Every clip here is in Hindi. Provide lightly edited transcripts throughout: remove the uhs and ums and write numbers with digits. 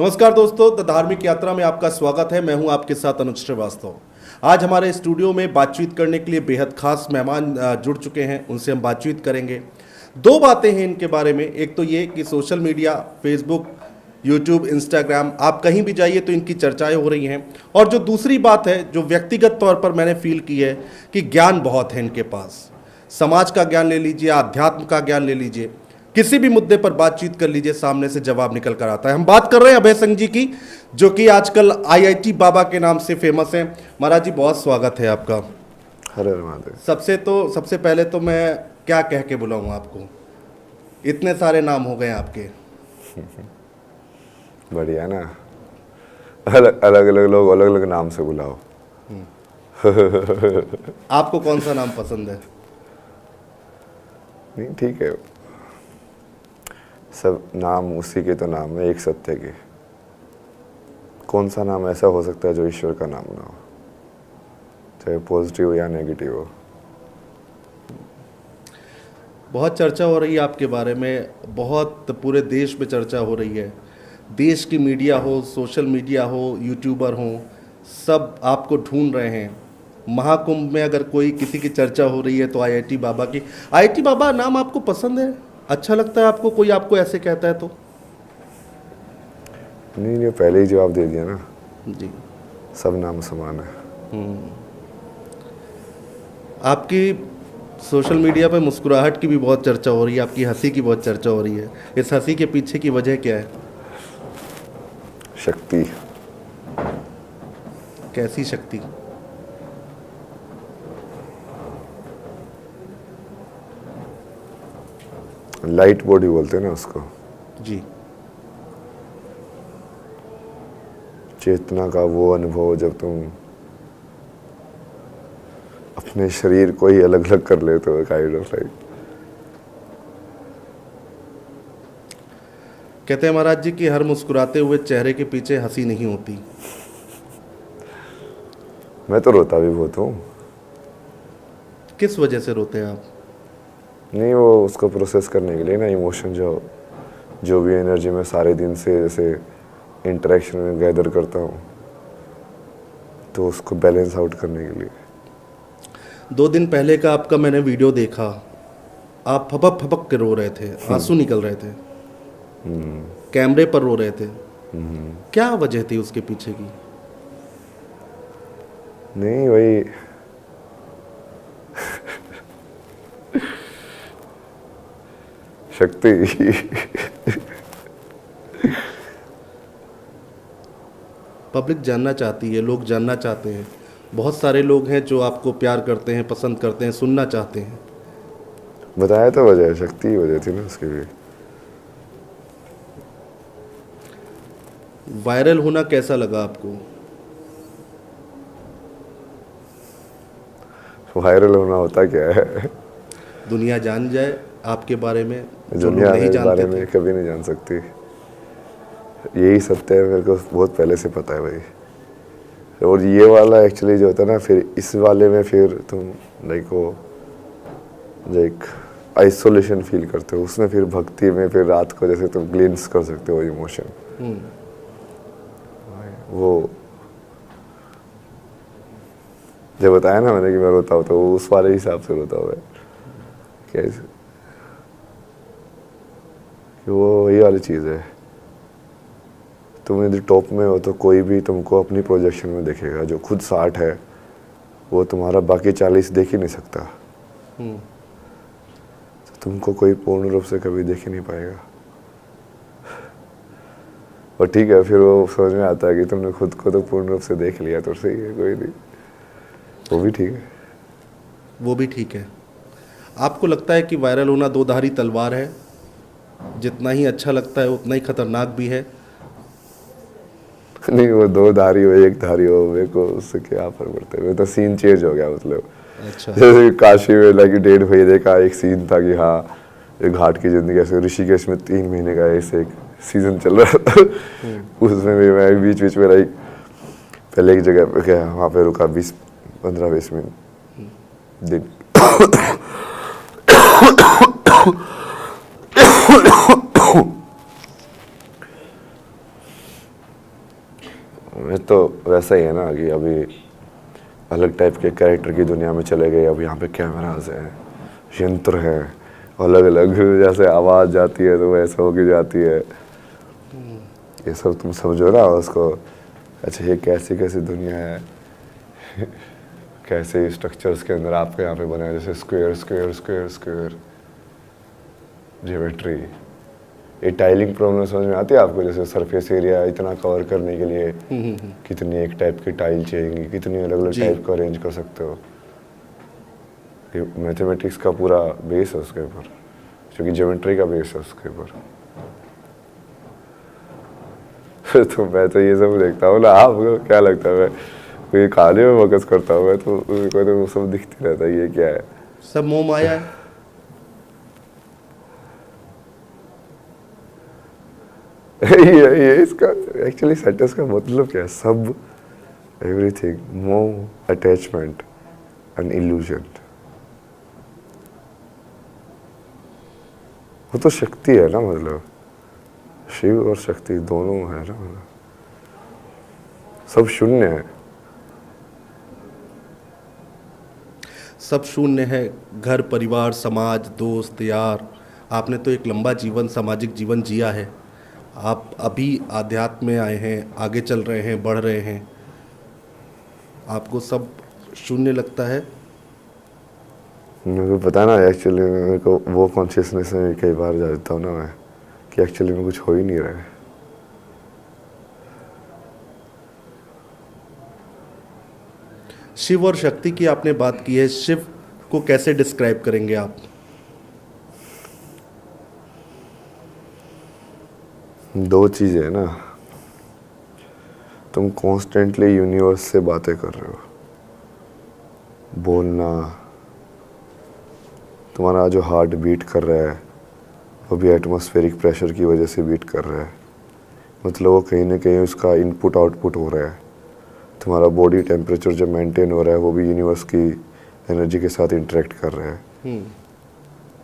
नमस्कार दोस्तों, द धार्मिक यात्रा में आपका स्वागत है। मैं हूं आपके साथ अनुज श्रीवास्तव। आज हमारे स्टूडियो में बातचीत करने के लिए बेहद खास मेहमान जुड़ चुके हैं। उनसे हम बातचीत करेंगे। दो बातें हैं इनके बारे में। एक तो ये कि social media, Facebook, YouTube, Instagram, आप कहीं भी जाइए तो इनकी चर्चाएं हो रही हैं। और जो दूसरी बात है, जो व्यक्तिगत तौर पर मैंने फील की है कि ज्ञान बहुत है इनके पास। समाज का ज्ञान ले लीजिए, आध्यात्म का ज्ञान ले लीजिए, किसी भी मुद्दे पर बातचीत कर लीजिए, सामने से जवाब निकल कर आता है। हम बात कर रहे हैं अभय सिंह जी की, जो कि आजकल आईआईटी बाबा के नाम से फेमस हैं। महाराज जी, बहुत स्वागत है आपका। हर हर महादेव। सबसे पहले तो मैं क्या कह के बुलाऊं आपको, इतने सारे नाम हो गए आपके। बढ़िया ना, अलग अलग लोग अलग अलग नाम से बुलाओ। आपको कौन सा नाम पसंद है? नहीं, ठीक है, सब नाम उसी के तो नाम है, एक सत्य के। कौन सा नाम ऐसा हो सकता है जो ईश्वर का नाम ना हो, चाहे पॉजिटिव या नेगेटिव हो। बहुत चर्चा हो रही है आपके बारे में, बहुत पूरे देश में चर्चा हो रही है। देश की मीडिया हो, सोशल मीडिया हो, यूट्यूबर हो, सब आपको ढूंढ रहे हैं। महाकुंभ में अगर कोई किसी की चर्चा हो रही है तो आईआईटी बाबा की। आईआईटी बाबा नाम आपको पसंद है, अच्छा लगता है आपको? कोई आपको ऐसे कहता है तो? नहीं, पहले ही जवाब दे दिया ना जी, सब नाम समान है। आपकी सोशल मीडिया पे मुस्कुराहट की भी बहुत चर्चा हो रही है, आपकी हंसी की बहुत चर्चा हो रही है। इस हंसी के पीछे की वजह क्या है? शक्ति। कैसी शक्ति? लाइट बॉडी बोलते हैं ना उसको। जी, चेतना का वो अनुभव जब तुम अपने शरीर को ही अलग अलग कर लेते हो, काइंड ऑफ लाइक। कहते हैं महाराज जी कि हर मुस्कुराते हुए चेहरे के पीछे हंसी नहीं होती। मैं तो रोता भी बहुत हूँ। किस वजह से रोते हैं आप? नहीं, वो उसको प्रोसेस करने के लिए ना, इमोशन जो भी एनर्जी मैं सारे दिन से जैसे इंटरेक्शन में गैदर करता हूँ, तो उसको बैलेंस आउट करने के लिए। 2 दिन पहले का आपका मैंने वीडियो देखा, आप फपक फपक के रो रहे थे, आंसू निकल रहे थे, कैमरे पर रो रहे थे। क्या वजह थी उसके पीछे की? नहीं, वही शक्ति। पब्लिक जानना चाहती है, लोग जानना चाहते हैं। बहुत सारे लोग हैं जो आपको प्यार करते हैं, पसंद करते हैं, सुनना चाहते हैं। बताया तो वजह, शक्ति ही वजह थी ना उसकी भी। वायरल होना कैसा लगा आपको? वायरल होना होता क्या है? दुनिया जान जाए आपके बारे में, जो लोग दुनिया नहीं मेरे बारे जानते में थे। कभी नहीं जान सकती, यही सत्य है, मेरे को बहुत पहले से पता है भाई। और ये वाला एक्चुअली जो होता है ना, फिर इस वाले में फिर तुम लाइक आइसोलेशन फील करते हो, उसमें फिर भक्ति में फिर रात को जैसे तुम ग्लिम्स कर सकते हो इमोशन। वो जब बताया ना मैंने कि मैं रोता हूँ, तो वो उस वाले हिसाब से रोता हुआ है। कैसे कि वो वही वाली चीज़ है, तुम यदि टॉप में हो तो कोई भी तुमको अपनी प्रोजेक्शन में देखेगा। जो खुद 60 है वो तुम्हारा बाकी 40 देख ही नहीं सकता, तो तुमको कोई पूर्ण रूप से कभी देख ही नहीं पाएगा। और ठीक है, फिर वो समझ में आता है कि तुमने खुद को तो पूर्ण रूप से देख लिया, तो सही है, कोई नहीं, वो भी ठीक है। वो भी ठीक है। आपको लगता है कि वायरल होना दो धारी तलवार है? जितना ही अच्छा लगता है उतना ही खतरनाक भी है? नहीं, वो 2 धारी हो, 1 धारी हो, मेरे को उससे क्या फर्क पड़ता है। मेरे तो सीन चेंज हो गया, मतलब अच्छा। जैसे काशी में लगी 1.5 महीने का एक सीन था कि हाँ, एक घाट की जिंदगी, ऐसे ऋषिकेश में 3 महीने का ऐसे एक सीजन चल रहा था। उसमें भी मैं बीच बीच में लाइक पहले एक जगह पे गया, वहाँ पे रुका 15-20 मिनट दिन। तो वैसा ही है ना कि अभी अलग टाइप के कैरेक्टर की दुनिया में चले गए। अब यहाँ पे कैमरास हैं, यंत्र हैं, अलग अलग जैसे आवाज़ जाती है तो वैसा होके जाती है। ये सब तुम समझो ना उसको। अच्छा ये कैसी कैसी दुनिया है कैसे स्ट्रक्चर्स के अंदर आपके यहाँ पे बना है, जैसे square square square square, geometry. ये टाइलिंग प्रॉब्लम समझ में आती है आपको? जैसे सरफेस एरिया इतना कवर करने के लिए कितनी एक टाइप की टाइल चाहिए, कितनी अलग अलग टाइप का अरेंज कर सकते हो। ये मैथमेटिक्स का पूरा बेस है उसके ऊपर, क्योंकि ज्योमेट्री का बेस है उसके ऊपर। तो मैं तो ये सब देखता हूँ ना, आपको क्या लगता है? मैं कोई खाने में फोकस करता हूँ मैं तो मेरे को वो सब दिखती रहता है। ये क्या है? सब मोह माया है। ये इसका एक्चुअली सेंटेंस का मतलब क्या है? सब, एवरीथिंग, मोह, अटैचमेंट एंड इल्यूजन। वो तो शक्ति है ना, मतलब शिव और शक्ति दोनों है ना, मतलब सब शून्य है। सब शून्य है। घर, परिवार, समाज, दोस्त, यार। आपने तो एक लंबा जीवन, सामाजिक जीवन जिया है। आप अभी आध्यात्म में आए हैं, आगे चल रहे हैं, बढ़ रहे हैं। आपको सब शून्य लगता है? मेरे को पता ना, एक्चुअली मेरे को वो कॉन्शियसनेस में कई बार जा जाता हूँ ना मैं, कि एक्चुअली में कुछ हो ही नहीं रहा है। शिव और शक्ति की आपने बात की है। शिव को कैसे डिस्क्राइब करेंगे आप? दो चीज़ें है ना, तुम कॉन्स्टेंटली यूनिवर्स से बातें कर रहे हो, बोलना, तुम्हारा जो हार्ट बीट कर रहा है वो भी एटमॉस्फेरिक प्रेशर की वजह से बीट कर रहा है। मतलब वो कहीं ना कहीं उसका इनपुट आउटपुट हो रहा है। तुम्हारा बॉडी टेम्परेचर जो मेंटेन हो रहा है वो भी यूनिवर्स की एनर्जी के साथ इंटरेक्ट कर रहा है।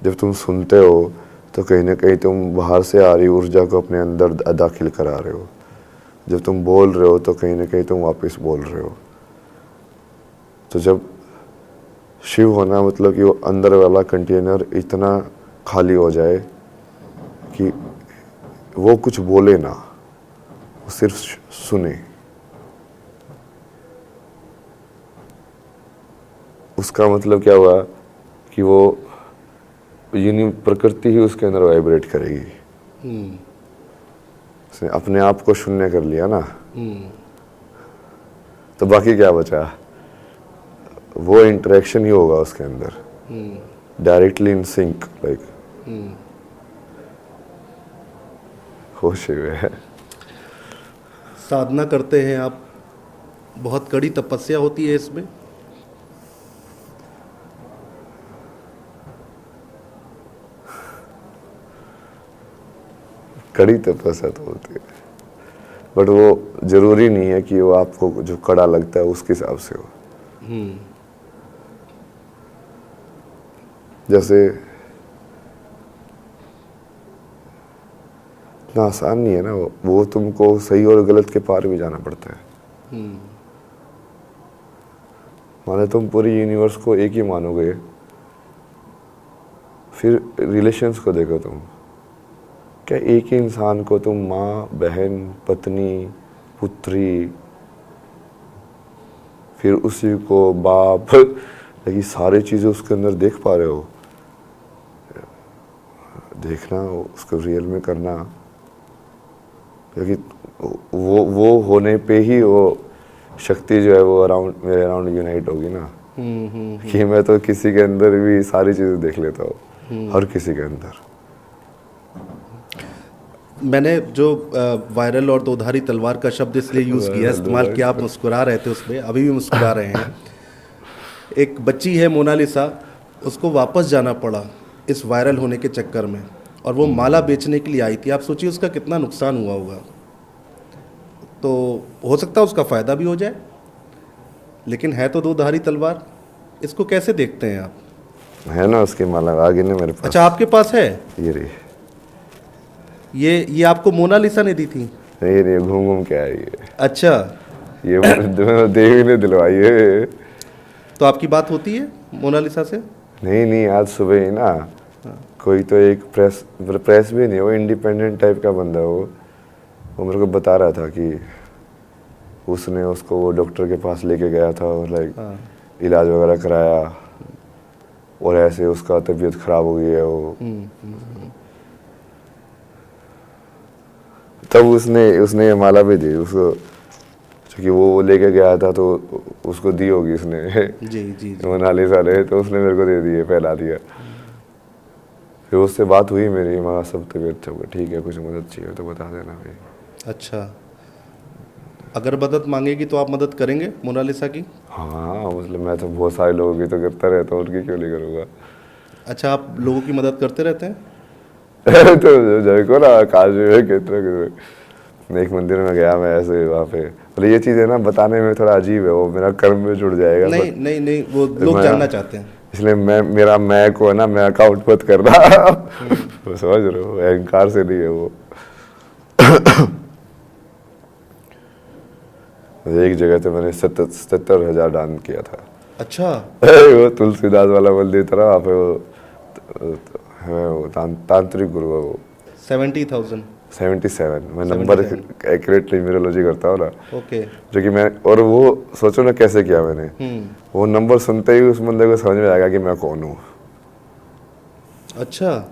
जब तुम सुनते हो तो कहीं ना कहीं तुम बाहर से आ रही ऊर्जा को अपने अंदर दाखिल करा रहे हो। जब तुम बोल रहे हो तो कहीं ना कहीं तुम वापस बोल रहे हो। तो जब शिव होना मतलब कि वो अंदर वाला कंटेनर इतना खाली हो जाए कि वो कुछ बोले ना, वो सिर्फ सुने। उसका मतलब क्या हुआ कि वो प्रकृति ही उसके अंदर वाइब्रेट करेगी। उसने अपने आप को शून्य कर लिया ना, तो बाकी क्या बचा? वो इंटरेक्शन ही होगा उसके अंदर, डायरेक्टली इन सिंक, लाइक हो शिव है। साधना करते हैं आप, बहुत कड़ी तपस्या होती है इसमें। कड़ी तपस्या तो होती है, बट वो जरूरी नहीं है कि वो आपको जो कड़ा लगता है उसके हिसाब से हो। जैसे इतना आसान नहीं है ना वो तुमको सही और गलत के पार भी जाना पड़ता है। माने तुम पूरी यूनिवर्स को एक ही मानोगे, फिर रिलेशंस को देखो तुम, क्या एक ही इंसान को तुम माँ, बहन, पत्नी, पुत्री, फिर उसी को बाप, लेकिन सारी चीज़ें उसके अंदर देख पा रहे हो? देखना, उसको रियल में करना, क्योंकि वो होने पे ही वो शक्ति जो है वो मेरे अराउंड यूनाइट होगी ना। कि मैं तो किसी के अंदर भी सारी चीज़ें देख लेता हूँ, हर किसी के अंदर। मैंने जो वायरल और दोधारी तलवार का शब्द इसलिए यूज़ किया, इस्तेमाल किया, आप मुस्कुरा रहे थे उसमें, अभी भी मुस्कुरा रहे हैं। एक बच्ची है मोनालिसा, उसको वापस जाना पड़ा इस वायरल होने के चक्कर में, और वो माला बेचने के लिए आई थी। आप सोचिए उसका कितना नुकसान हुआ होगा। तो हो सकता है उसका फ़ायदा भी हो जाए, लेकिन है तो दोधारी तलवार। इसको कैसे देखते हैं आप? है ना उसकी माला आगे ना मेरे पास। अच्छा, आपके पास है? ये रही। ये आपको मोनालिसा ने दी थी? नहीं, घूम घूम के आई है। अच्छा, ये मैंने देवी ने दिलवाई है। तो आपकी बात होती है मोनालिसा से? नहीं, आज सुबह ही ना कोई तो एक प्रेस भी नहीं, वो इंडिपेंडेंट टाइप का बंदा है वो मेरे को बता रहा था कि उसने उसको वो डॉक्टर के पास लेके गया था और लाइक इलाज वगैरह कराया और ऐसे उसका तबीयत खराब हो गई है वो। तब उसने ये माला भी दी उसको, क्योंकि वो लेके गया था तो उसको दी होगी उसने। जी जी जी। मोनालिसा ने, तो उसने मेरे को दे दिए, पहला दिया। फिर उससे बात हुई मेरी, मगर सब तबीयत ठीक है, कुछ मदद चाहिए तो बता देना भाई। अच्छा, अगर मदद मांगेगी तो आप मदद करेंगे मोनालिसा की? हाँ, मतलब मैं तो बहुत सारे लोगों की तो करता रहता हूँ, उनकी क्यों नहीं करूँगा। अच्छा, आप लोगों की मदद करते रहते हैं? तो जब को ना काशी में कितना एक मंदिर में गया मैं ऐसे वहाँ पे, मतलब ये चीज़ है ना बताने में थोड़ा अजीब है, वो मेरा कर्म में जुड़ जाएगा। नहीं नहीं नहीं, वो लोग जानना चाहते हैं, इसलिए मैं को है ना, मैं अकाउंट मत करना। वो समझ रहे हो, अहंकार से नहीं है वो। एक जगह तो मैंने 77,000 दान किया था। अच्छा, वो तुलसीदास वाला मंदिर था ना, वहाँ पे वो तांत्रिक गुरु है वो। 70,000? 77, मैं नंबर एक्यूरेट न्यूमरोलॉजी करता हूँ ना। ओके। जो कि मैं, और वो सोचो ना कैसे किया मैंने, वो नंबर सुनते ही उस बंदे को समझ में आएगा कि मैं कौन हूँ। अच्छा।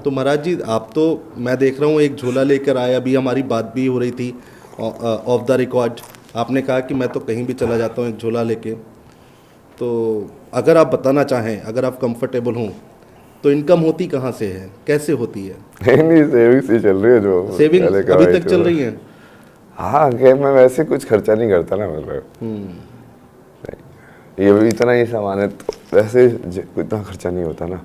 तो महाराज जी, आप तो मैं देख रहा हूँ एक झोला लेकर आए, अभी हमारी बात भी हो रही थी ऑफ द रिकॉर्ड, आपने कहा कि मैं तो कहीं भी चला जाता हूँ एक झोला लेके। तो अगर आप बताना चाहें, अगर आप कंफर्टेबल हों, तो इनकम होती कहाँ से है, कैसे होती है? नहीं, सेविंग्स ही चल रही है, जो सेविंग पहले अभी कमाई तक थी चल वो। रही है? हाँ, कि मैं वैसे कुछ खर्चा नहीं करता ना, मतलब ये भी इतना ही सामान है तो वैसे इतना खर्चा नहीं होता ना।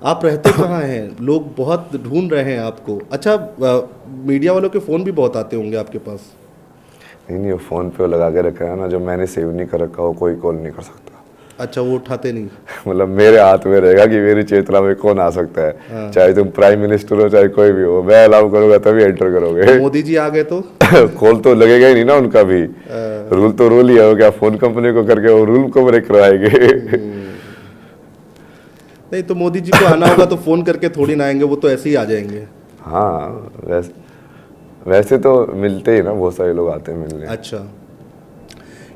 आप रहते कहाँ हैं? लोग बहुत ढूंढ रहे हैं आपको। अच्छा, मीडिया वालों के फ़ोन भी बहुत आते होंगे आपके पास? नहीं, वो फ़ोन पे लगा के रखा है ना, जो मैंने सेव नहीं कर रखा वो कोई कॉल नहीं कर सकता। अच्छा, वो उठाते नहीं? मतलब मेरे हाथ में रहेगा कि मेरी चेतना में कौन आ सकता है। चाहे तुम प्राइम मिनिस्टर हो, चाहे कोई भी हो, मैं अलाउ करूंगा तभी एंटर करोगे। मोदी जी आ गए तो? कॉल तो लगेगा ही नहीं ना उनका भी। रूल तो रूल ही है, वो क्या फोन कंपनी को करके वो रूल को ब्रेक करवाएंगे। नहीं, तो मोदी जी को आना होगा तो फ़ोन करके थोड़ी ना आएंगे, वो तो ऐसे ही आ जाएंगे। हाँ, वैसे तो मिलते ही ना, बहुत सारे लोग आते हैं मिलने। अच्छा,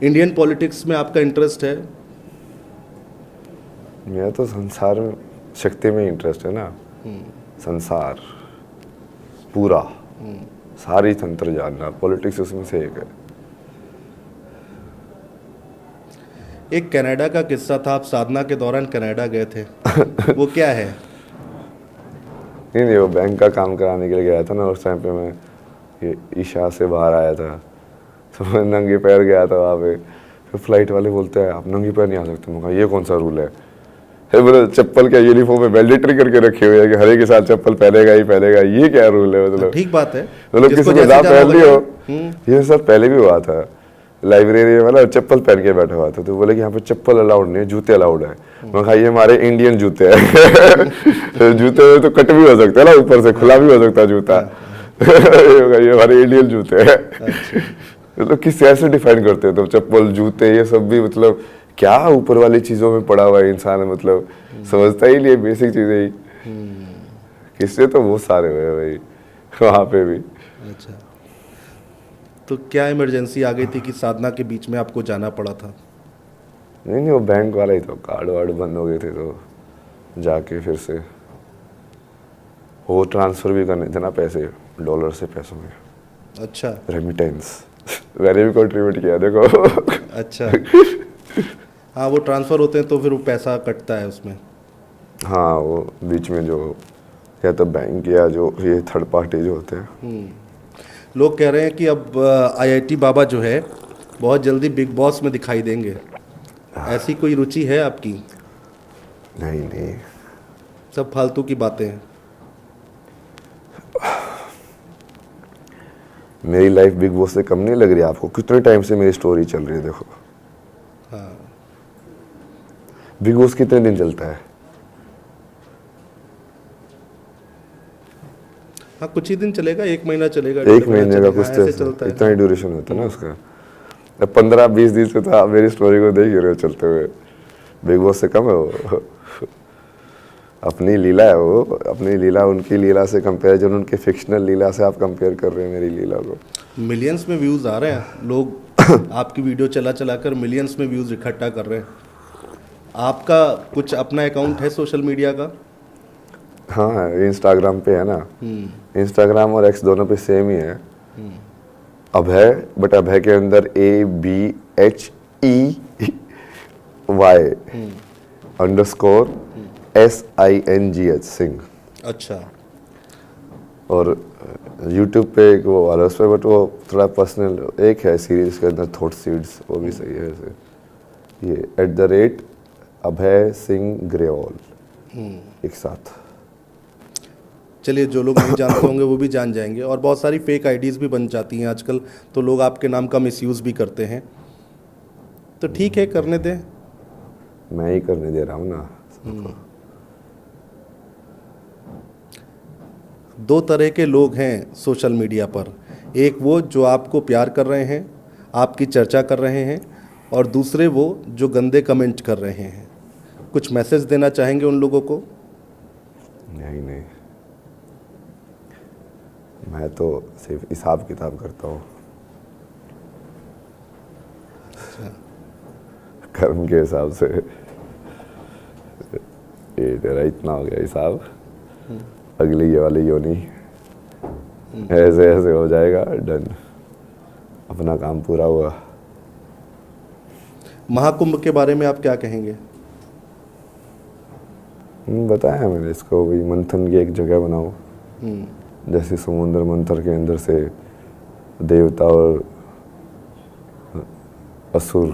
इंडियन पॉलिटिक्स में आपका इंटरेस्ट है? मेरा तो संसार में शक्ति में इंटरेस्ट है ना। संसार पूरा, सारी तंत्र जानना, पॉलिटिक्स उसमें से एक है। एक कनाडा का किस्सा था, आप साधना के दौरान कनाडा गए थे, वो क्या है? नहीं, वो बैंक का काम कराने के लिए गया था ना, उस टाइम पे मैं ये ईशा से बाहर आया था, तो मैं नंगे पैर गया था वहाँ पे। फिर फ्लाइट वाले बोलते हैं आप नंगे पैर नहीं आ सकते। मैं कहा ये कौन सा रूल है? फिर बोले चप्पल क्या यूनिफॉर्म में मैंडेटरी करके रखे हुए हैं कि हर एक के साथ चप्पल पहनेगा ही पहनेगा, ये क्या रूल है? मतलब ठीक बात है, मतलब किसी को ना पहन लियो। ये सब पहले भी हुआ था, लाइब्रेरी वाला चप्पल पहन के बैठा हुआ था, तो बोले कि यहाँ पे चप्पल अलाउड नहीं है, जूते अलाउड है। मैं कहा ये हमारे इंडियन जूते हैं। जूते में तो कट भी हो सकता है ना, ऊपर से खुला भी हो सकता है जूता। ये हमारे इंडियन जूते हैं। मतलब किस ऐसे डिफाइन करते हो तो चप्पल जूते ये सब भी, मतलब क्या ऊपर वाली चीजों में पड़ा हुआ है इंसान, मतलब समझता ही नहीं, बेसिक चीजें ही। किससे तो बहुत सारे हुए भाई वहाँ पे भी। अच्छा, तो क्या इमरजेंसी आ गई थी कि साधना के बीच में आपको जाना पड़ा था? नहीं, वो बैंक वाला ही था, कार्ड वार्ड बंद हो गए थे तो जाके फिर से वो ट्रांसफर भी करने थे ना पैसे, डॉलर से पैसों में। अच्छा, रेमिटेंस। मैंने भी कंट्रीब्यूट किया देखो। अच्छा। हाँ, वो ट्रांसफ़र होते हैं तो फिर वो पैसा कटता है उसमें। हाँ, वो बीच में जो या तो बैंक या जो ये थर्ड पार्टी जो होते हैं। लोग कह रहे हैं कि अब आईआईटी बाबा जो है बहुत जल्दी बिग बॉस में दिखाई देंगे, ऐसी कोई रुचि है आपकी? नहीं, सब फालतू की बातें हैं। मेरी लाइफ बिग बॉस से कम नहीं लग रही आपको? कितने टाइम से मेरी स्टोरी चल रही है देखो। हाँ, बिग बॉस कितने दिन चलता है? हाँ कुछ ही दिन चलेगा, 1 महीना चलेगा, 1 महीने का कुछ ऐसे चलता तो है। इतना ही ड्यूरेशन होता है ना उसका। 15-20 दिन से तो आप मेरी स्टोरी को देख ही रहे हो चलते हुए। बिग बॉस से कम है वो। अपनी लीला है वो, अपनी लीला उनकी लीला से कंपेरिजन, उनके फिक्शनल लीला से आप कंपेयर कर रहे हैं मेरी लीला को। मिलियंस में व्यूज आ रहे हैं, लोग आपकी वीडियो चला चला कर मिलियंस में व्यूज इकट्ठा कर रहे हैं। आपका कुछ अपना अकाउंट है सोशल मीडिया का? हाँ, इंस्टाग्राम पे है ना। इंस्टाग्राम और एक्स दोनों पे सेम ही है, अभय, बट अभय के अंदर ABHEY_SINGH सिंह। अच्छा। और यूट्यूब पे एक वो वाला उस पर, बट वो थोड़ा पर्सनल एक है सीरीज के अंदर, थॉट सीड्स, वो भी सही है वैसे। ये @अभय सिंह ग्रेवाल एक साथ। चलिए, जो लोग नहीं जानते होंगे वो भी जान जाएंगे। और बहुत सारी फेक आईडीज़ भी बन जाती हैं आजकल, तो लोग आपके नाम का मिसयूज़ भी करते हैं। तो ठीक है, करने दें। मैं ही करने दे रहा हूँ ना। 2 तरह के लोग हैं सोशल मीडिया पर, एक वो जो आपको प्यार कर रहे हैं, आपकी चर्चा कर रहे हैं, और दूसरे वो जो गंदे कमेंट कर रहे हैं। कुछ मैसेज देना चाहेंगे उन लोगों को? नहीं, मैं तो सिर्फ हिसाब किताब करता हूँ, कर्म के हिसाब से। ये तेरा इतना हो गया हिसाब, अगली ये वाली योनी ऐसे ऐसे हो जाएगा, डन, अपना काम पूरा हुआ। महाकुंभ के बारे में आप क्या कहेंगे? बताया मैंने इसको, वही मंथन की एक जगह बनाओ, जैसे समुद्र मंथन के अंदर से देवता और असुर,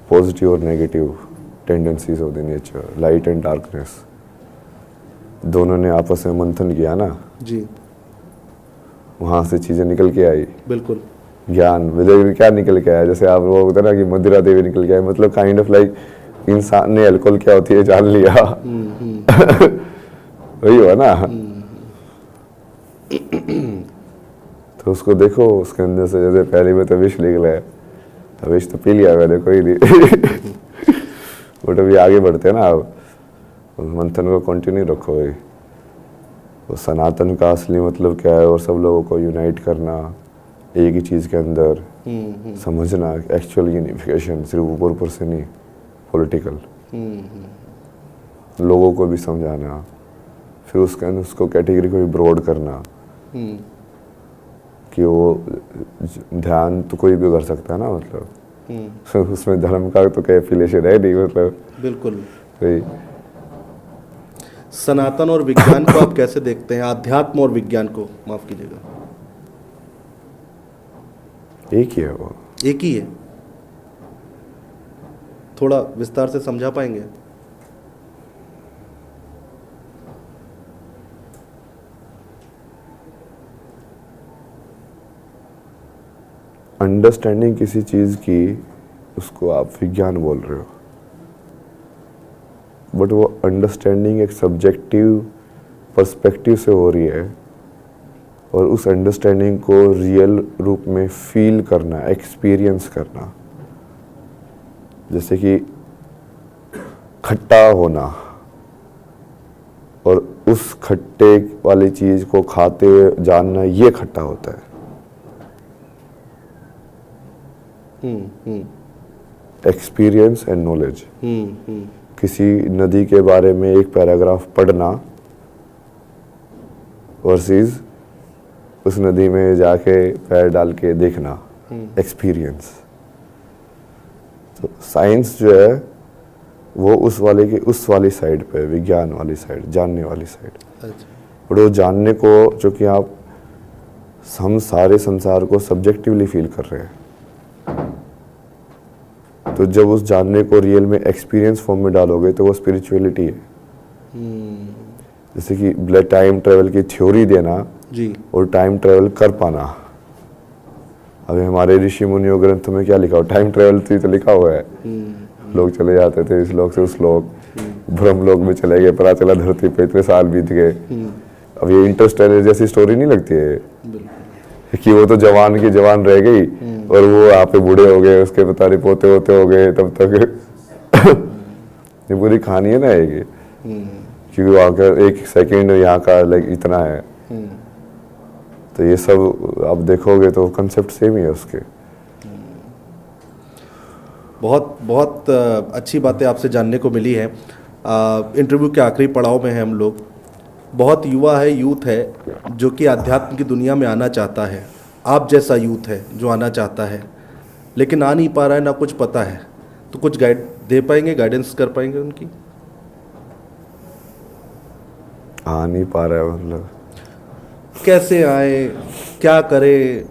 पॉजिटिव और negative tendencies of the nature, light and darkness, दोनों ने आपस में मंथन किया ना जी, वहाँ से चीज़ें निकल के आई। बिल्कुल। ज्ञान विजय क्या निकल के आया, जैसे आप वो होता है ना कि मदिरा देवी निकल के आए, मतलब काइंड ऑफ लाइक इंसान ने अल्कोहल क्या होती है जान लिया। वही हुआ ना। तो उसको देखो, उसके अंदर से जैसे पहले में तो विष निकला है, विष तो पी लिया मैंने, कोई नहीं। बट अभी आगे बढ़ते हैं ना, अब मंथन को कंटिन्यू रखो भाई। तो सनातन का असली मतलब क्या है, और सब लोगों को यूनाइट करना एक ही चीज़ के अंदर, समझना एक्चुअल यूनिफिकेशन, सिर्फ ऊपर ऊपर से नहीं, पॉलिटिकल, लोगों को भी समझाना, फिर उसके अंदर उसको कैटेगरी को भी ब्रॉड करना कि वो ध्यान तो कोई भी कर सकता है ना, मतलब उसमें धर्म का तो कोई एफिलिएशन है नहीं, मतलब बिल्कुल। वही। सनातन और विज्ञान को आप कैसे देखते हैं? आध्यात्म और विज्ञान को, माफ कीजिएगा, एक ही है वो। एक ही है? थोड़ा विस्तार से समझा पाएंगे? अंडरस्टैंडिंग किसी चीज़ की, उसको आप विज्ञान बोल रहे हो, बट वो अंडरस्टैंडिंग एक सब्जेक्टिव पर्सपेक्टिव से हो रही है, और उस अंडरस्टैंडिंग को रियल रूप में फील करना, एक्सपीरियंस करना, जैसे कि खट्टा होना, और उस खट्टे वाली चीज़ को खाते हुए जानना ये खट्टा होता है। Experience and knowledge. किसी नदी के बारे में एक पैराग्राफ पढ़ना वर्सेस उस नदी में जाके पैर डाल के देखना, एक्सपीरियंस। तो साइंस जो है वो उस वाली साइड पे, विज्ञान वाली साइड, जानने वाली साइड। और वो जानने को, जो कि आप हम सारे संसार को सब्जेक्टिवली फील कर रहे हैं, तो जब उस जानने को रियल में एक्सपीरियंस फॉर्म में डालोगे तो वो स्पिरिचुअलिटी है। जैसे कि ब्लड टाइम ट्रेवल की थ्योरी देना जी, और टाइम ट्रेवल कर पाना। अभी हमारे ऋषि मुनियों ग्रंथ में क्या लिखा हो, टाइम ट्रेवल तो लिखा हुआ है। लोग चले जाते थे इस लोक से उस लोक, ब्रह्म लोक में चले गए, पता चला धरती पे इतने साल बीत गए। अब ये इंटरस्टेलर जैसी स्टोरी नहीं लगती है बिल्कुल। कि वो तो जवान की जवान रह गई और वो यहाँ पे बूढ़े हो गए, उसके पता नहीं पोते होते हो गए तब तक ये पूरी कहानी है ना एक, क्योंकि वहाँ का एक सेकंड यहाँ का लाइक इतना है, तो ये सब आप देखोगे तो कंसेप्ट सेम ही है उसके। बहुत बहुत अच्छी बातें आपसे जानने को मिली है। इंटरव्यू के आखिरी पड़ाव में है हम लोग। बहुत युवा है, यूथ है जो कि आध्यात्म की दुनिया में आना चाहता है, आप जैसा यूथ है जो आना चाहता है लेकिन आ नहीं पा रहा है, ना कुछ पता है, तो कुछ गाइड दे पाएंगे, गाइडेंस कर पाएंगे उनकी? आ नहीं पा रहा है मतलब कैसे आए, क्या करे?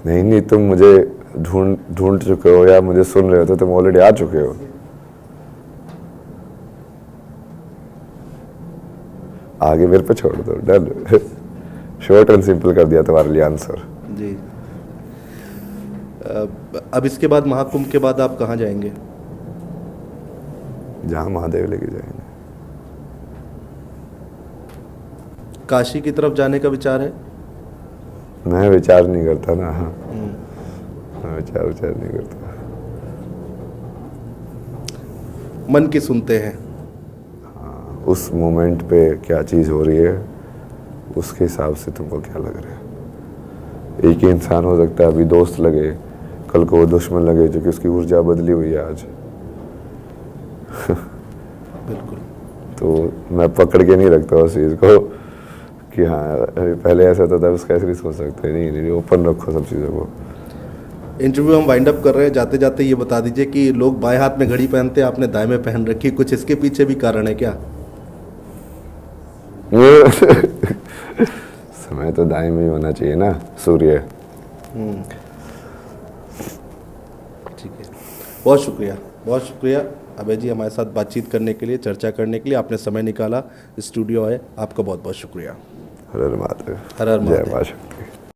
नहीं, तुम मुझे ढूंढ चुके हो या मुझे सुन रहे हो तो तुम ऑलरेडी आ चुके हो। आगे मेरे पे छोड़ दो, डन। शॉर्ट एंड सिंपल कर दिया तुम्हारे लिए आंसर। जी। अब इसके बाद महाकुंभ के बाद आप कहाँ जाएंगे? जहाँ महादेव लेके जाएंगे। काशी की तरफ जाने का विचार है? मैं विचार नहीं करता ना, मैं विचार नहीं करता। मन की सुनते हैं। उस मोमेंट पे क्या चीज़ हो रही है उसके हिसाब से तुमको क्या लग रहा है। एक ही इंसान हो सकता है, अभी दोस्त लगे, कल को वो दुश्मन लगे, जो कि उसकी ऊर्जा बदली हुई है आज। बिल्कुल। तो मैं पकड़ के नहीं रखता उस चीज़ को कि हाँ पहले ऐसा था तब उसका ऐसे नहीं सोच सकते। नहीं, ओपन रखो सब चीज़ों को। इंटरव्यू हम वाइंड अप कर रहे हैं, जाते जाते ये बता दीजिए कि लोग बाएं हाथ में घड़ी पहनते हैं, आपने दाएं में पहन रखी, कुछ इसके पीछे भी कारण है क्या? समय तो दाएं में ही होना चाहिए ना, सूर्य। ठीक है, बहुत शुक्रिया, बहुत शुक्रिया अभय जी हमारे साथ बातचीत करने के लिए, चर्चा करने के लिए आपने समय निकाला, स्टूडियो आए, आपका बहुत बहुत शुक्रिया। हर हर महादेव। हर हर जय महादेव। मां शक्ति।